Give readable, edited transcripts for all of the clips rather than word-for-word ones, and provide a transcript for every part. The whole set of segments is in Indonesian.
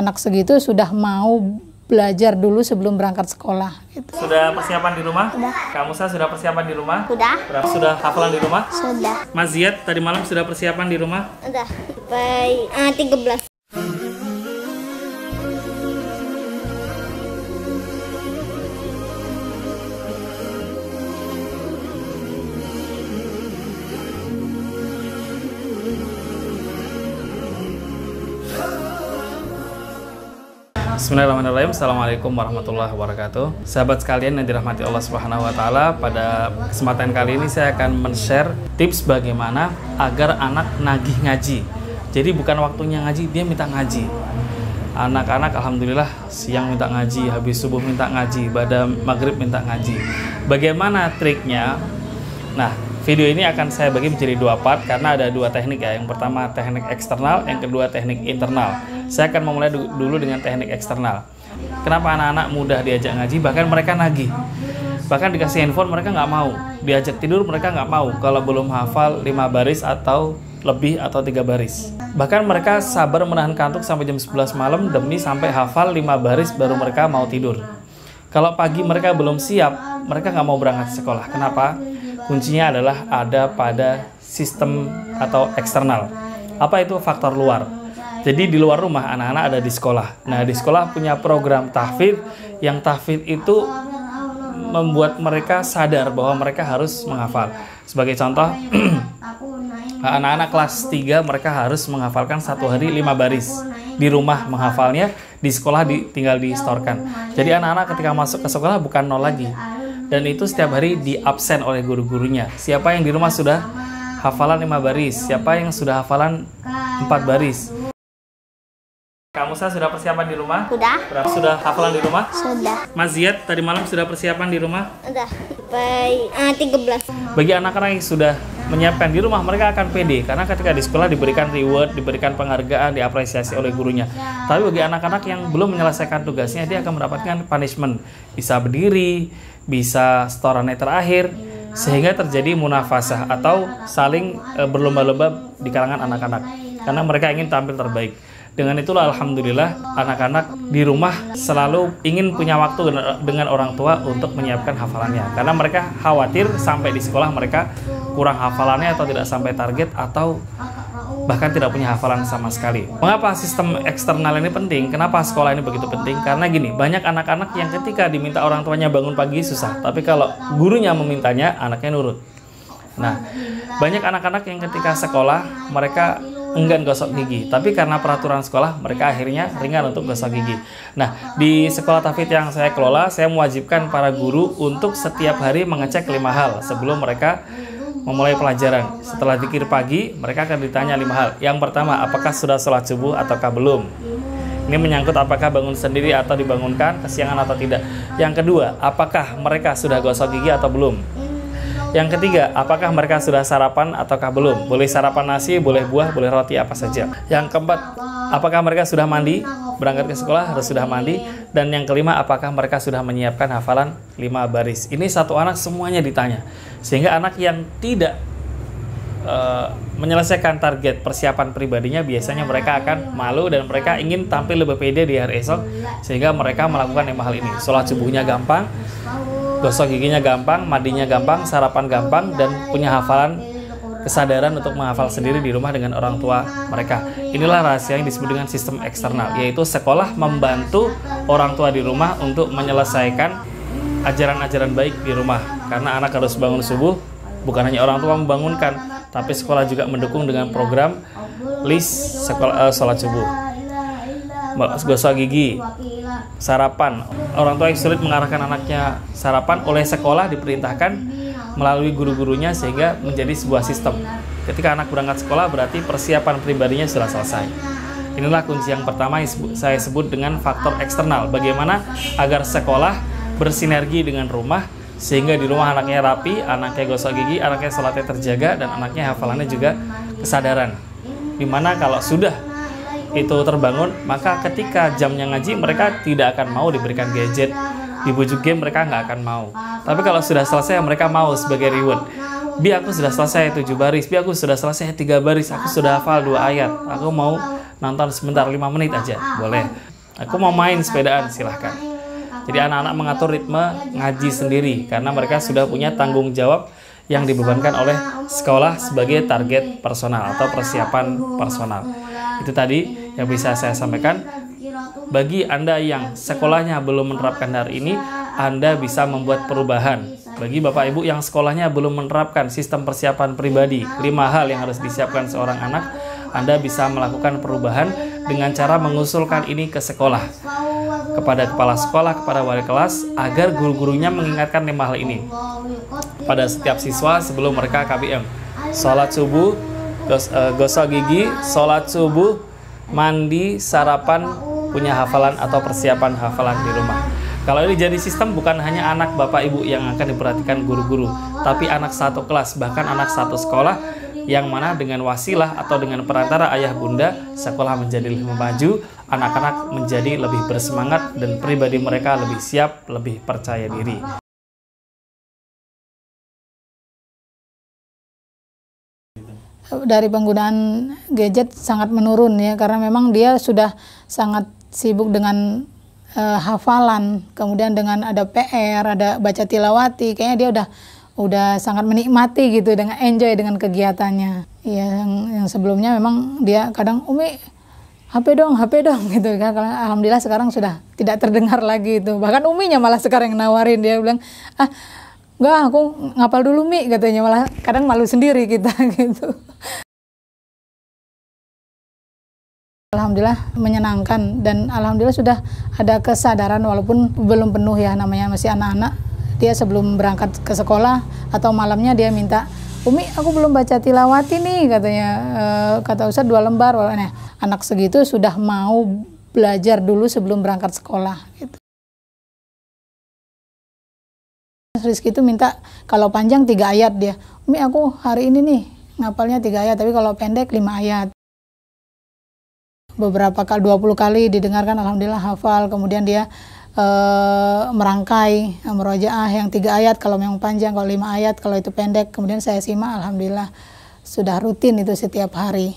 anak segitu sudah mau belajar dulu sebelum berangkat sekolah. Gitu. Sudah persiapan di rumah? Sudah. Kak Musa sudah persiapan di rumah? Sudah. Sudah hafalan di rumah? Sudah. Mas Ziyad tadi malam sudah persiapan di rumah? Udah. Sampai 13. Bismillahirrahmanirrahim. Assalamualaikum warahmatullahi wabarakatuh. Sahabat sekalian yang dirahmati Allah Subhanahu wa taala, pada kesempatan kali ini saya akan men-share tips bagaimana agar anak nagih ngaji. Jadi bukan waktunya ngaji, dia minta ngaji. Anak-anak alhamdulillah siang minta ngaji, habis subuh minta ngaji, pada maghrib minta ngaji. Bagaimana triknya? Nah, video ini akan saya bagi menjadi dua part karena ada dua teknik ya. Yang pertama teknik eksternal, yang kedua teknik internal. Saya akan memulai dulu dengan teknik eksternal. Kenapa anak-anak mudah diajak ngaji, bahkan mereka nagih. Bahkan dikasih handphone mereka nggak mau. Diajak tidur mereka nggak mau kalau belum hafal 5 baris atau lebih atau 3 baris. Bahkan mereka sabar menahan kantuk sampai jam 11 malam demi sampai hafal 5 baris baru mereka mau tidur. Kalau pagi mereka belum siap, mereka nggak mau berangkat sekolah. Kenapa? Kuncinya adalah ada pada sistem atau eksternal. Apa itu faktor luar? Jadi di luar rumah anak-anak ada di sekolah. Nah, di sekolah punya program tahfidz, yang tahfidz itu membuat mereka sadar bahwa mereka harus menghafal. Sebagai contoh, anak-anak kelas 3 mereka harus menghafalkan satu hari 5 baris. Di rumah menghafalnya, di sekolah tinggal distorkan. Jadi anak-anak ketika masuk ke sekolah bukan nol lagi. Dan itu setiap hari diabsen oleh guru-gurunya. Siapa yang di rumah sudah hafalan 5 baris? Siapa yang sudah hafalan 4 baris? Kak Musa sudah persiapan di rumah? Sudah hafalan di rumah? Sudah. Mas Ziyad tadi malam sudah persiapan di rumah? Udah. Sampai 13. Bagi anak-anak yang sudah menyiapkan di rumah, mereka akan pede karena ketika di sekolah diberikan reward, diberikan penghargaan, diapresiasi oleh gurunya. Tapi bagi anak-anak yang belum menyelesaikan tugasnya, dia akan mendapatkan punishment. Bisa berdiri, bisa setorannya terakhir, sehingga terjadi munafasah atau saling berlomba-lomba di kalangan anak-anak karena mereka ingin tampil terbaik. Dengan itulah alhamdulillah anak-anak di rumah selalu ingin punya waktu dengan orang tua untuk menyiapkan hafalannya, karena mereka khawatir sampai di sekolah mereka kurang hafalannya atau tidak sampai target atau bahkan tidak punya hafalan sama sekali. Mengapa sistem eksternal ini penting? Kenapa sekolah ini begitu penting? Karena gini, banyak anak-anak yang ketika diminta orang tuanya bangun pagi susah, tapi kalau gurunya memintanya, anaknya nurut. Nah, banyak anak-anak yang ketika sekolah mereka enggan gosok gigi, tapi karena peraturan sekolah mereka akhirnya ringan untuk gosok gigi. Nah, di sekolah tahfidz yang saya kelola, saya mewajibkan para guru untuk setiap hari mengecek 5 hal sebelum mereka memulai pelajaran. Setelah zikir pagi, mereka akan ditanya 5 hal. Yang pertama, apakah sudah sholat subuh ataukah belum? Ini menyangkut apakah bangun sendiri atau dibangunkan, kesiangan atau tidak. Yang kedua, apakah mereka sudah gosok gigi atau belum? Yang ketiga, apakah mereka sudah sarapan ataukah belum? Boleh sarapan nasi, boleh buah, boleh roti, apa saja. Yang keempat, apakah mereka sudah mandi? Berangkat ke sekolah harus sudah mandi. Dan yang kelima, apakah mereka sudah menyiapkan hafalan 5 baris? Ini satu anak semuanya ditanya. Sehingga anak yang tidak menyelesaikan target persiapan pribadinya, biasanya mereka akan malu dan mereka ingin tampil lebih pede di hari esok, sehingga mereka melakukan 5 hal ini. Sholat subuhnya gampang, gosok giginya gampang, mandinya gampang, sarapan gampang, dan punya hafalan, kesadaran untuk menghafal sendiri di rumah dengan orang tua mereka. Inilah rahasia yang disebut dengan sistem eksternal, yaitu sekolah membantu orang tua di rumah untuk menyelesaikan ajaran-ajaran baik di rumah. Karena anak harus bangun subuh, bukan hanya orang tua membangunkan, tapi sekolah juga mendukung dengan program list sekolah sholat subuh, gosok gigi, sarapan. Orang tua yang sulit mengarahkan anaknya sarapan, oleh sekolah diperintahkan melalui guru-gurunya sehingga menjadi sebuah sistem. Ketika anak berangkat sekolah berarti persiapan pribadinya sudah selesai. Inilah kunci yang pertama yang saya sebut dengan faktor eksternal. Bagaimana agar sekolah bersinergi dengan rumah sehingga di rumah anaknya rapi, anaknya gosok gigi, anaknya sholatnya terjaga, dan anaknya hafalannya juga kesadaran. Dimana kalau sudah itu terbangun, maka ketika jamnya ngaji mereka tidak akan mau diberikan gadget, dibujuk game mereka nggak akan mau. Tapi kalau sudah selesai mereka mau sebagai reward. Bi, aku sudah selesai 7 baris, bi, aku sudah selesai 3 baris, aku sudah hafal 2 ayat, aku mau nonton sebentar 5 menit aja, boleh. Aku mau main sepedaan, silahkan. Jadi anak-anak mengatur ritme ngaji sendiri karena mereka sudah punya tanggung jawab yang dibebankan oleh sekolah sebagai target personal atau persiapan personal. Itu tadi yang bisa saya sampaikan. Bagi Anda yang sekolahnya belum menerapkan hari ini, Anda bisa membuat perubahan. Bagi Bapak Ibu yang sekolahnya belum menerapkan sistem persiapan pribadi, 5 hal yang harus disiapkan seorang anak, Anda bisa melakukan perubahan dengan cara mengusulkan ini ke sekolah, kepada kepala sekolah, kepada wali kelas, agar guru-gurunya mengingatkan 5 hal ini pada setiap siswa sebelum mereka KBM. Sholat subuh, gosok gigi, sholat subuh, mandi, sarapan, punya hafalan atau persiapan hafalan di rumah. Kalau ini jadi sistem, bukan hanya anak Bapak Ibu yang akan diperhatikan guru-guru, tapi anak satu kelas, bahkan anak satu sekolah, yang mana dengan wasilah atau dengan perantara ayah bunda, sekolah menjadi lebih maju, anak-anak menjadi lebih bersemangat, dan pribadi mereka lebih siap, lebih percaya diri. Dari penggunaan gadget sangat menurun ya, karena memang dia sudah sangat sibuk dengan hafalan, kemudian dengan ada PR, ada baca tilawati, kayaknya dia udah sangat menikmati gitu, dengan enjoy dengan kegiatannya. Ya, yang sebelumnya memang dia kadang Umi HP dong gitu kan. Alhamdulillah sekarang sudah tidak terdengar lagi itu. Bahkan Uminya malah sekarang yang nawarin, dia bilang, enggak, aku ngapal dulu Mi katanya, malah kadang malu sendiri kita gitu. Alhamdulillah menyenangkan, dan alhamdulillah sudah ada kesadaran walaupun belum penuh ya, namanya masih anak-anak. Dia sebelum berangkat ke sekolah atau malamnya dia minta, Umi aku belum baca tilawati nih katanya, kata Ustadz 2 lembar. Nah, anak segitu sudah mau belajar dulu sebelum berangkat sekolah gitu. Rizky itu minta kalau panjang 3 ayat dia, Umi aku hari ini nih ngapalnya 3 ayat, tapi kalau pendek 5 ayat. Beberapa kali, 20 kali didengarkan, alhamdulillah hafal. Kemudian dia merangkai murojaah yang 3 ayat kalau yang panjang, kalau 5 ayat kalau itu pendek. Kemudian saya simak, alhamdulillah sudah rutin itu setiap hari.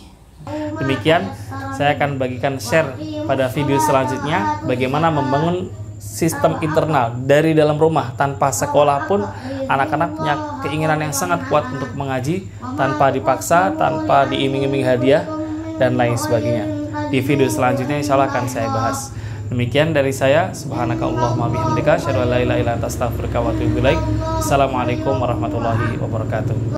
Demikian saya akan bagikan share pada video selanjutnya bagaimana membangun sistem internal dari dalam rumah. Tanpa sekolah pun anak-anak punya keinginan yang sangat kuat untuk mengaji tanpa dipaksa, tanpa diiming-iming hadiah dan lain sebagainya. Di video selanjutnya insya Allah akan saya bahas. Demikian dari saya. Subhanakallahumma bihamdika asyhadu an la ilaha illa anta astaghfiruka wa atubu ilaik. Assalamualaikum warahmatullahi wabarakatuh.